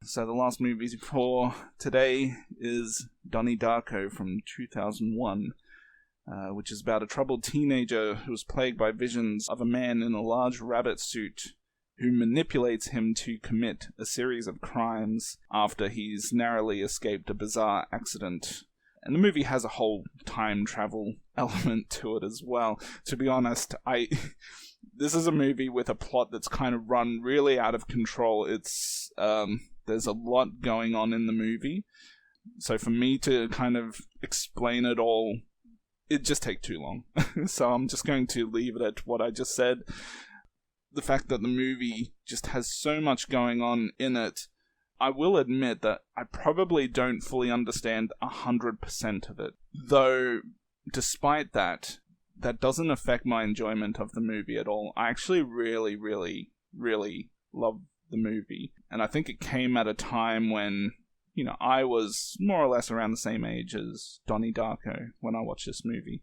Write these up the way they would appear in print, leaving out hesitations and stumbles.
So the last movie for today is Donnie Darko from 2001, which is about a troubled teenager who is plagued by visions of a man in a large rabbit suit who manipulates him to commit a series of crimes after he's narrowly escaped a bizarre accident. And the movie has a whole time travel element to it as well. To be honest, this is a movie with a plot that's kind of run really out of control. It's there's a lot going on in the movie. So for me to kind of explain it all, it'd just take too long. So I'm just going to leave it at what I just said. The fact that the movie just has so much going on in it, I will admit that I probably don't fully understand 100% of it. Though, despite that, that doesn't affect my enjoyment of the movie at all. I actually really, really, really love the movie. And I think it came at a time when, I was more or less around the same age as Donnie Darko when I watched this movie.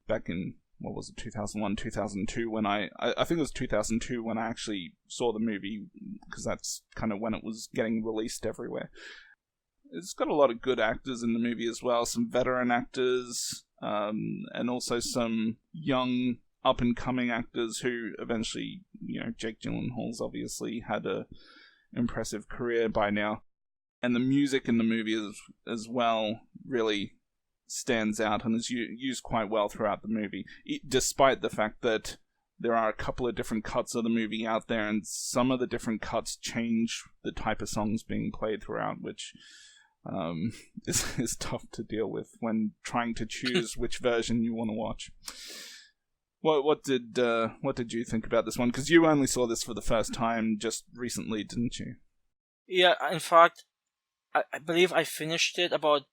Back in, 2001, 2002, when I think it was 2002 when I actually saw the movie, because that's kind of when it was getting released everywhere. It's got a lot of good actors in the movie as well, some veteran actors, and also some young, up-and-coming actors who eventually, Jake Gyllenhaal's obviously had a impressive career by now. And the music in the movie as well really stands out and is used quite well throughout the movie, despite the fact that there are a couple of different cuts of the movie out there, and some of the different cuts change the type of songs being played throughout, which is tough to deal with when trying to choose which version you want to watch. What did you think about this one? Because you only saw this for the first time just recently, didn't you? Yeah, in fact, I believe I finished it about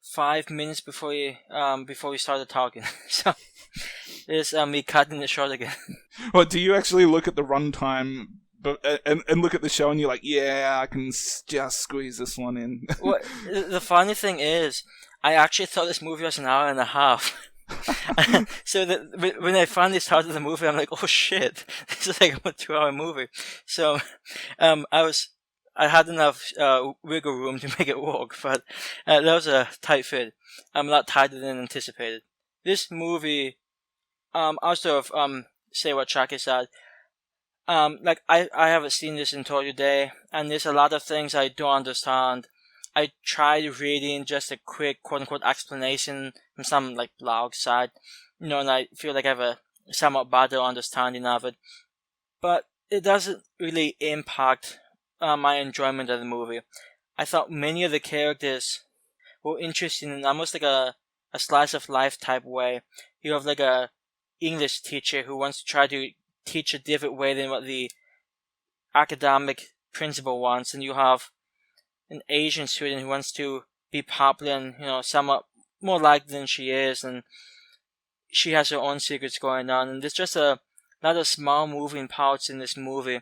5 minutes before we started talking. So it's me cutting it short again. Well, do you actually look at the runtime and look at the show and you're like, yeah, I can just squeeze this one in? Well, the funny thing is, I actually thought this movie was an hour and a half. So when I finally started the movie, I'm like, oh shit, this is like a 2-hour movie. So I had enough wiggle room to make it work, but that was a tight fit. I'm a lot tighter than anticipated. This movie, I'll sort of say what Chucky said. Like I haven't seen this until today, and there's a lot of things I don't understand. I tried reading just a quick quote-unquote explanation from some like blog site, and I feel like I have a somewhat better understanding of it. But it doesn't really impact my enjoyment of the movie. I thought many of the characters were interesting in almost like a slice of life type way. You have like a English teacher who wants to try to teach a different way than what the academic principal wants, and you have an Asian student who wants to be popular and somewhat more liked than she is, and she has her own secrets going on, and there's just a lot of small moving parts in this movie.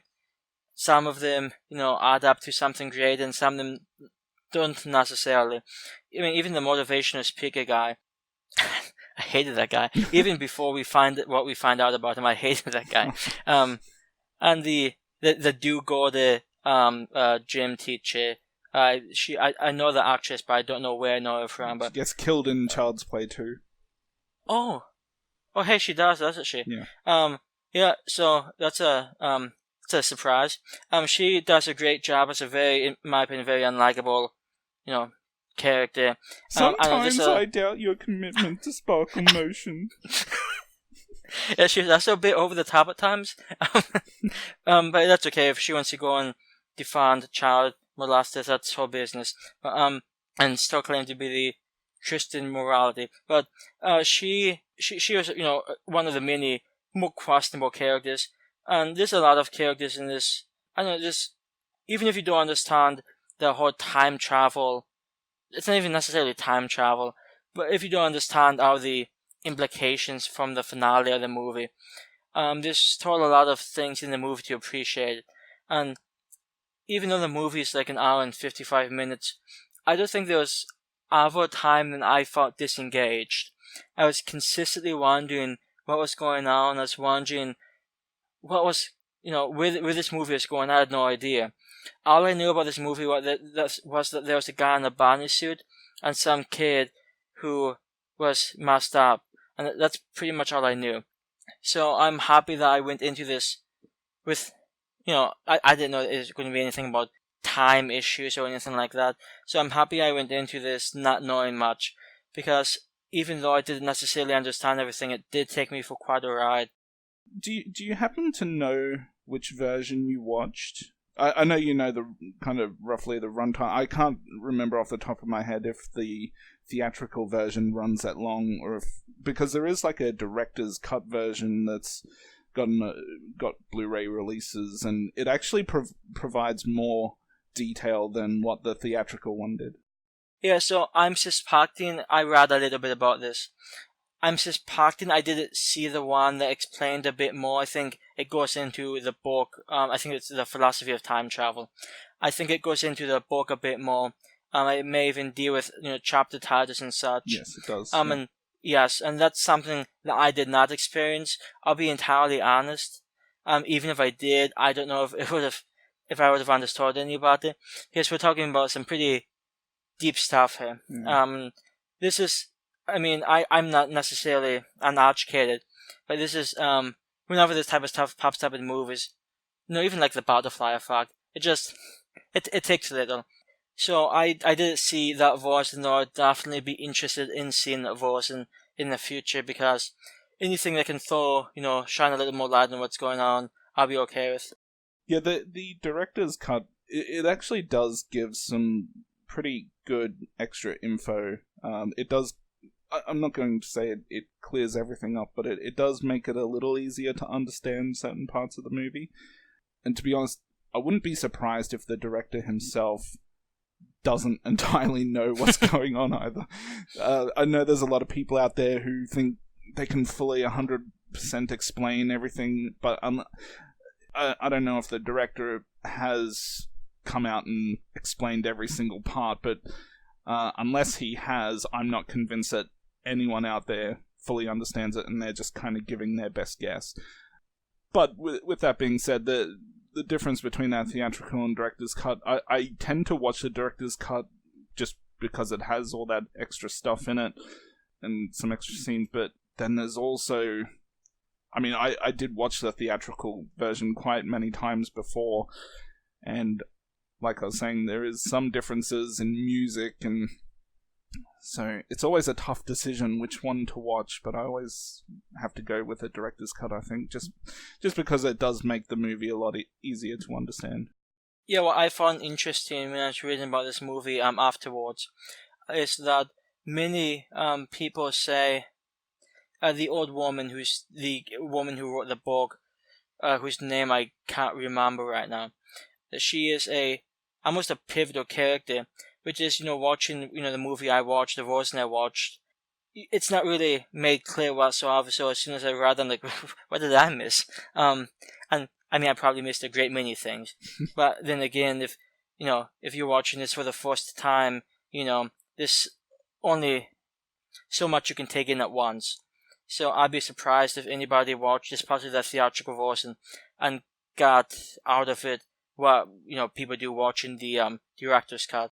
Some of them, add up to something great, and some of them don't necessarily. I mean, even the motivational speaker guy, I hated that guy. Even before we find out about him, I hated that guy. And the do-gooder gym teacher, I know the actress, but I don't know where I know her from. But she gets killed in Child's Play 2. Oh, hey, she does, doesn't she? Yeah. Yeah. So that's it's a surprise. She does a great job as in my opinion, very unlikable, character. Sometimes I doubt your commitment to sparkle motion. Yeah, that's a bit over the top at times. But that's okay if she wants to go and defend child molesters. That's her business. But and still claim to be the Christian morality. But she was one of the many more questionable characters. And there's a lot of characters in this. I don't know, just even if you don't understand the whole time travel, it's not even necessarily time travel, but if you don't understand all the implications from the finale of the movie, there's still a lot of things in the movie to appreciate. And even though the movie is like an hour and 55 minutes, I don't think there was ever time when I felt disengaged. I was consistently wondering what was going on. I was wondering what was, where this movie is going. I had no idea. All I knew about this movie was that there was a guy in a Barney suit and some kid who was messed up, and that's pretty much all I knew. So I'm happy that I went into this with, I didn't know it was going to be anything about time issues or anything like that. So I'm happy I went into this not knowing much, because even though I didn't necessarily understand everything, it did take me for quite a ride. Do you happen to know which version you watched? I know you know the kind of roughly the runtime. I can't remember off the top of my head if the theatrical version runs that long, or if, because there is like a director's cut version that's got Blu-ray releases, and it actually provides more detail than what the theatrical one did. Yeah, so I'm suspecting, I read a little bit about this. I'm suspecting I didn't see the one that explained a bit more. I think it goes into the book. I think it's the philosophy of time travel. I think it goes into the book a bit more. It may even deal with chapter titles and such. Yes, it does. And yes, and that's something that I did not experience. I'll be entirely honest. Even if I did, I don't know if I would have understood any about it, because we're talking about some pretty deep stuff here. This is, I'm not necessarily uneducated, but this is, whenever this type of stuff pops up in movies, even like the butterfly effect, it takes a little. So I didn't see that voice, and I'd definitely be interested in seeing that voice in the future, because anything that can shine a little more light on what's going on, I'll be okay with. Yeah, the director's cut, it actually does give some pretty good extra info. It does, I'm not going to say it clears everything up, but it does make it a little easier to understand certain parts of the movie. And to be honest, I wouldn't be surprised if the director himself doesn't entirely know what's going on either. I know there's a lot of people out there who think they can fully 100% explain everything, but I don't know if the director has come out and explained every single part, but unless he has, I'm not convinced that anyone out there fully understands it, and they're just kind of giving their best guess. But with that being said, the difference between that theatrical and director's cut, I tend to watch the director's cut just because it has all that extra stuff in it and some extra scenes, but then there's also, I did watch the theatrical version quite many times before, and like I was saying, there is some differences in music, and so it's always a tough decision which one to watch, but I always have to go with the director's cut, I think, just because it does make the movie a lot easier to understand. Yeah, what I found interesting when I was reading about this movie afterwards is that many people say the old woman, who's the woman who wrote the book, whose name I can't remember right now, that she is almost a pivotal character, which is, watching, the movie I watched, the version I watched, it's not really made clear whatsoever, so as soon as I read, I'm like, what did I miss? And, I probably missed a great many things, but then again, if you're watching this for the first time, there's only so much you can take in at once. So I'd be surprised if anybody watched this part of the theatrical version and got out of it what people do watching the director's cut.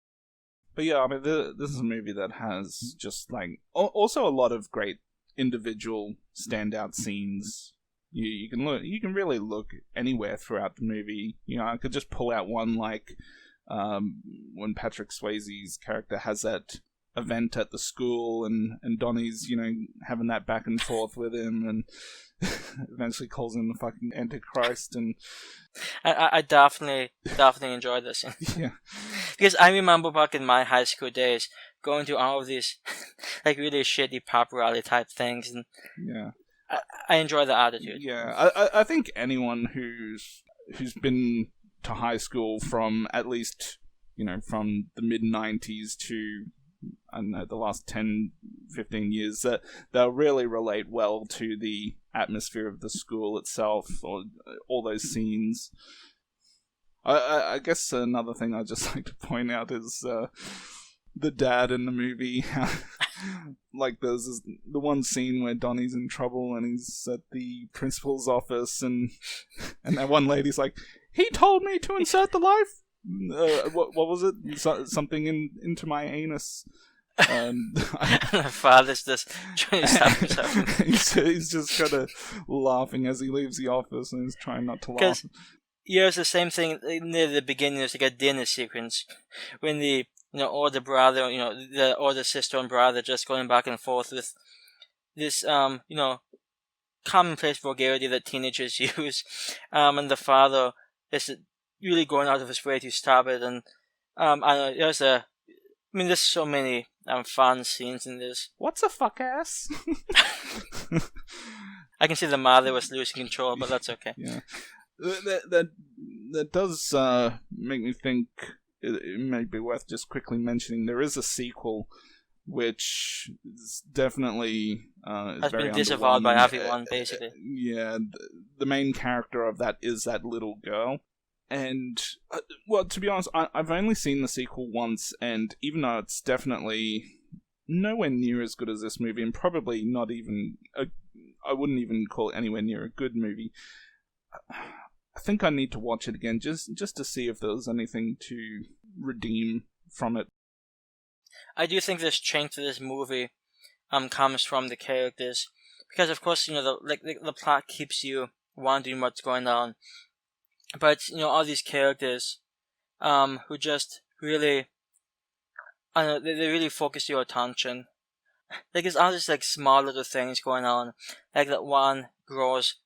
But yeah, this is a movie that has just also a lot of great individual standout scenes. You can really look anywhere throughout the movie. I could just pull out one when Patrick Swayze's character has that event at the school, and Donnie's having that back and forth with him, and eventually calls him the fucking Antichrist. And I definitely enjoyed this. Yeah, because I remember back in my high school days going to all of these really shitty pop rally type things, and yeah, I enjoy the attitude. Yeah, I think anyone who's been to high school from at least from the mid-90s to, I don't know, the last 10, 15 years, that they'll really relate well to the atmosphere of the school itself, or all those scenes. I guess another thing I'd just like to point out is the dad in the movie. There's the one scene where Donnie's in trouble and he's at the principal's office, and that one lady's like, "He told me to insert the what was it? Something into my anus. And the father's just trying to stop himself. he's just kind of laughing as he leaves the office, and he's trying not to laugh. Yeah, it's the same thing near the beginning. There's like a dinner sequence when the older brother, the older sister and brother just going back and forth with this commonplace vulgarity that teenagers use, and the father is really going out of his way to stop it. And I know there's so many fun scenes in this. What's a fuck ass? I can see the mother was losing control, but that's okay. Yeah, that does make me think it may be worth just quickly mentioning. There is a sequel, which is definitely has been disavowed by everyone, basically. Yeah, the main character of that is that little girl. And, well, to be honest, I've only seen the sequel once, and even though it's definitely nowhere near as good as this movie, and probably not even, I wouldn't even call it anywhere near a good movie, I think I need to watch it again, just to see if there was anything to redeem from it. I do think this change to this movie comes from the characters, because of course, the plot keeps you wondering what's going on. But, all these characters, who just really, they really focus your attention. Like, there's all these, small little things going on. Like that one girl's,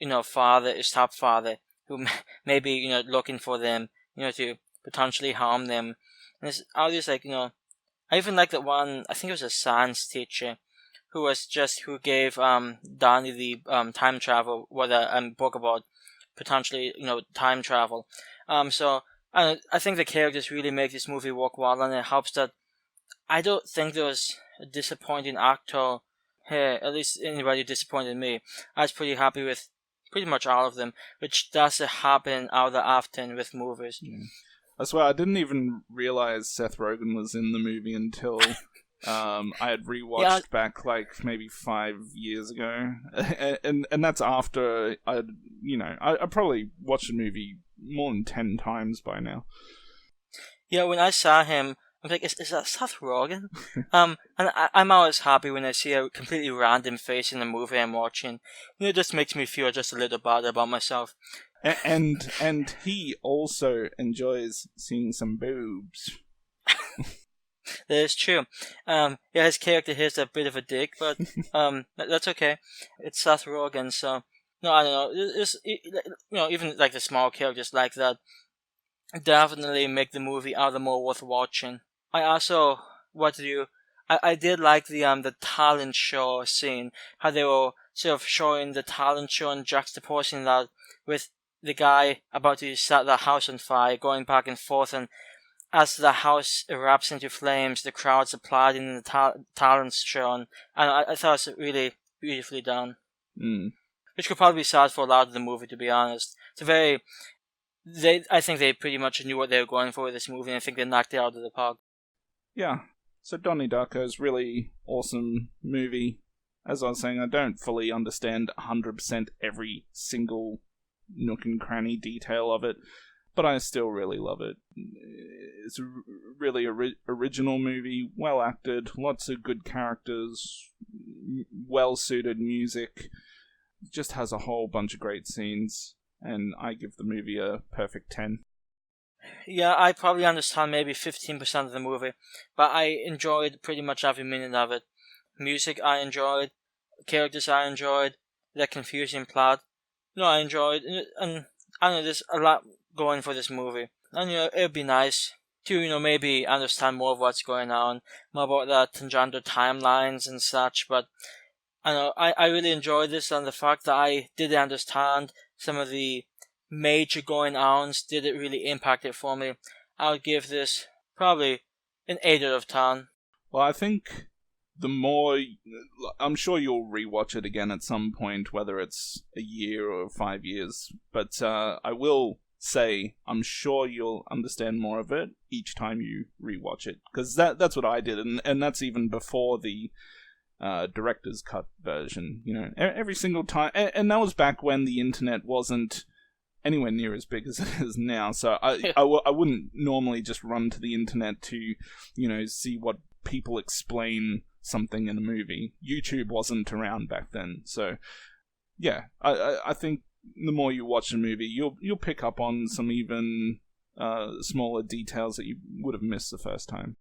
stepfather, who may be, looking for them, to potentially harm them. And there's all these, I even like that one, I think it was a science teacher, who gave, Donnie the, time travel, a book about potentially, time travel. So I think the characters really make this movie work well, and it helps that I don't think there was a disappointing actor here, at least anybody disappointed me. I was pretty happy with pretty much all of them, which doesn't happen all that often with movies. Yeah. I swear, I didn't even realize Seth Rogen was in the movie until I had rewatched back maybe 5 years ago, and that's after I probably watched the movie more than 10 times by now. Yeah, when I saw him, I'm like, is that Seth Rogen? And I'm always happy when I see a completely random face in a movie I'm watching. It just makes me feel just a little bad about myself. And he also enjoys seeing some boobs. That is true. His character here's a bit of a dick, but that's okay. It's Seth Rogen, so no, I don't know. It's, even the small characters like that definitely make the movie all the more worth watching. I also I did like the talent show scene, how they were sort of showing the talent show and juxtaposing that with the guy about to set the house on fire, going back and forth, and as the house erupts into flames, the crowd's applauding the talent show, and I thought it was really beautifully done. Which could probably be sad for a lot of the movie, to be honest. I think they pretty much knew what they were going for with this movie, and I think they knocked it out of the park. Yeah, so Donnie Darko is really awesome movie. As I was saying, I don't fully understand 100% every single nook and cranny detail of it, but I still really love it. It's a really original movie, well acted, lots of good characters, well suited music, just has a whole bunch of great scenes, and I give the movie a perfect 10. Yeah, I probably understand maybe 15% of the movie, but I enjoyed pretty much every minute of it. Music I enjoyed, characters I enjoyed, the confusing plot, I enjoyed, and I don't know, there's a lot going for this movie. And it'd be nice to maybe understand more of what's going on, more about the tangential timelines and such, but I really enjoyed this, and the fact that I didn't understand some of the major going-ons didn't really impact it for me. I would give this probably an 8 out of 10. Well, I think the more... I'm sure you'll rewatch it again at some point, whether it's a year or 5 years, but I will say I'm sure you'll understand more of it each time you rewatch it, because that's what I did, and that's even before the director's cut version. Every single time, and that was back when the internet wasn't anywhere near as big as it is now. So I wouldn't normally just run to the internet to, see what people explain something in a movie. YouTube wasn't around back then. So, yeah, I think the more you watch a movie, you'll pick up on some even smaller details that you would have missed the first time.